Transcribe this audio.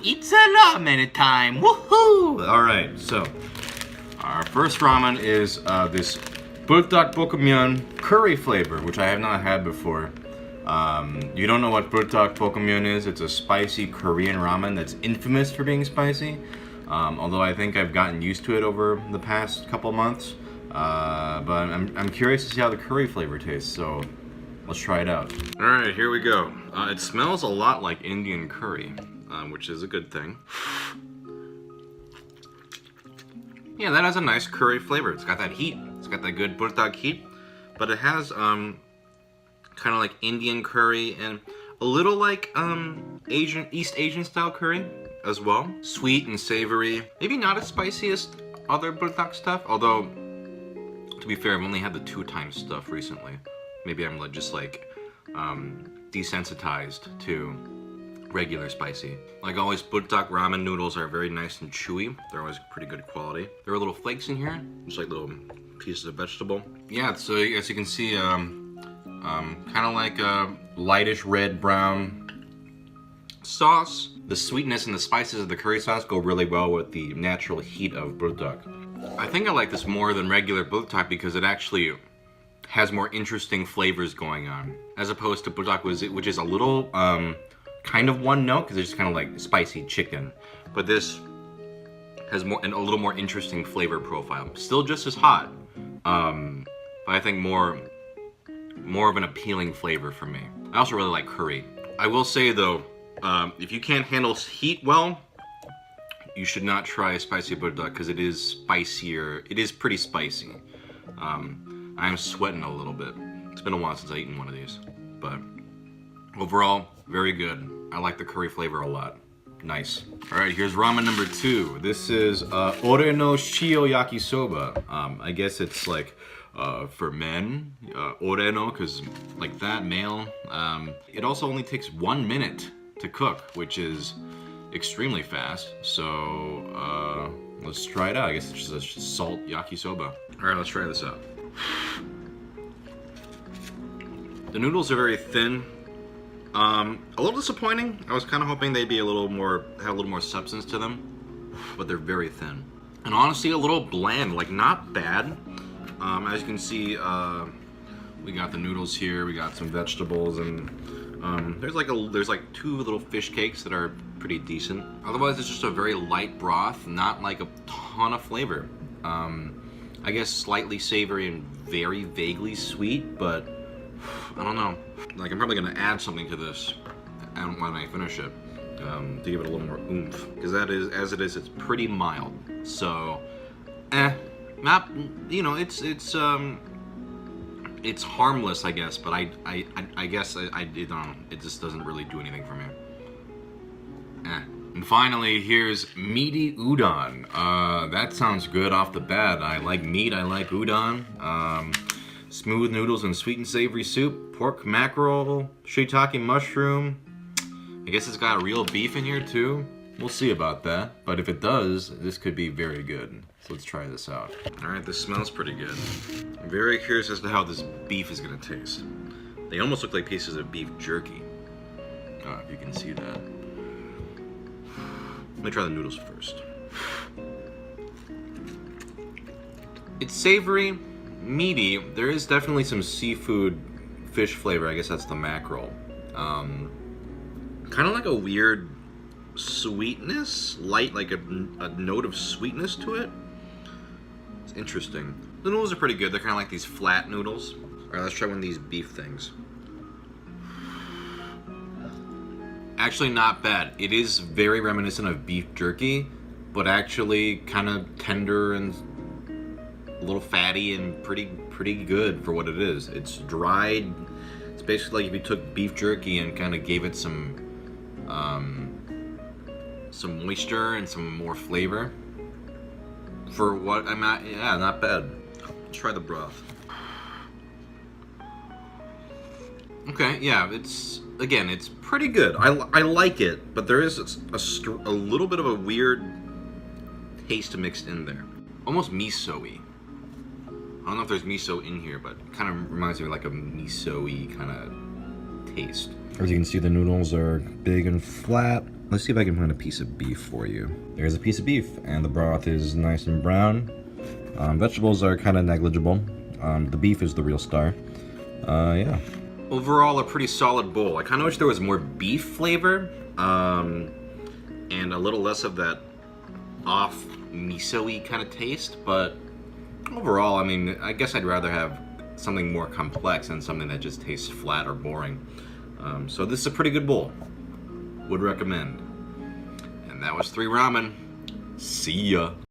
it's a ramen time! Woohoo! Alright, so our first ramen is this Buldak Bokkeumyeon curry flavor, which I have not had before. You don't know what Buldak Bokkeumyeon is? It's a spicy Korean ramen that's infamous for being spicy. Although I think I've gotten used to it over the past couple months. But I'm curious to see how the curry flavor tastes, so let's try it out. Alright, here we go. It smells a lot like Indian curry, which is a good thing. Yeah, that has a nice curry flavor. It's got that heat. It's got that good Buldak heat. But it has kind of like Indian curry and a little like East Asian style curry as well. Sweet and savory. Maybe not as spicy as other Buldak stuff, although to be fair, I've only had the 2-time stuff recently. Maybe I'm just like desensitized to regular spicy. Like always, Buldak ramen noodles are very nice and chewy. They're always pretty good quality. There are little flakes in here, just like little pieces of vegetable. Yeah, so as you can see, kind of like a lightish red-brown sauce. The sweetness and the spices of the curry sauce go really well with the natural heat of Buldak. I think I like this more than regular Buldak because it actually has more interesting flavors going on, as opposed to Buldak, which is a little kind of one note because it's just kind of like spicy chicken. But this has a little more interesting flavor profile. Still just as hot, but I think more of an appealing flavor for me. I also really like curry. I will say though, if you can't handle heat well, you should not try a spicy Buldak because it is spicier. It is pretty spicy. I'm sweating a little bit. It's been a while since I've eaten one of these, but overall, very good. I like the curry flavor a lot. Nice. All right, here's ramen number 2. This is Ore no Shio Yakisoba. I guess it's like for men, Ore no, because like that, male. It also only takes 1 minute to cook, which is extremely fast. So let's try it out. I guess it's just a salt yakisoba. All right, let's try this out. The noodles are very thin. A little disappointing. I was kind of hoping they'd be have a little more substance to them, but they're very thin. And honestly, a little bland, like not bad. As you can see, we got the noodles here, we got some vegetables, and there's like 2 little fish cakes that are pretty decent. Otherwise, it's just a very light broth, not like a ton of flavor. I guess slightly savory and very vaguely sweet, but I don't know. Like I'm probably gonna add something to this when I finish it to give it a little more oomph. Because that is, as it is, it's pretty mild. So, not, you know, it's harmless, I guess. But I guess it just doesn't really do anything for me. And finally, here's Meaty Udon. That sounds good off the bat. I like meat, I like udon. Smooth noodles and sweet and savory soup, pork mackerel, shiitake mushroom. I guess it's got real beef in here too. We'll see about that, but if it does, this could be very good. So let's try this out. All right, this smells pretty good. I'm very curious as to how this beef is gonna taste. They almost look like pieces of beef jerky. If you can see that. Let me try the noodles first. It's savory, meaty. There is definitely some seafood fish flavor. I guess that's the mackerel. Kind of like a weird sweetness, light, like a note of sweetness to it. It's interesting. The noodles are pretty good. They're kind of like these flat noodles. All right, let's try one of these beef things. Actually not bad. It is very reminiscent of beef jerky, but actually kind of tender and a little fatty and pretty good for what it is. It's dried. It's basically like if you took beef jerky and kind of gave it some moisture and some more flavor. For what I'm at, yeah, not bad. Let's try the broth. Okay, yeah, it's pretty good. I like it, but there is a little bit of a weird taste mixed in there. Almost miso-y. I don't know if there's miso in here, but it kind of reminds me of like a miso-y kind of taste. As you can see, the noodles are big and flat. Let's see if I can find a piece of beef for you. There's a piece of beef, and the broth is nice and brown. Vegetables are kind of negligible. The beef is the real star. Yeah. Overall, a pretty solid bowl. I kind of wish there was more beef flavor, and a little less of that off miso-y kind of taste, but overall, I mean, I guess I'd rather have something more complex than something that just tastes flat or boring. So this is a pretty good bowl. Would recommend. And that was 3 ramen. See ya.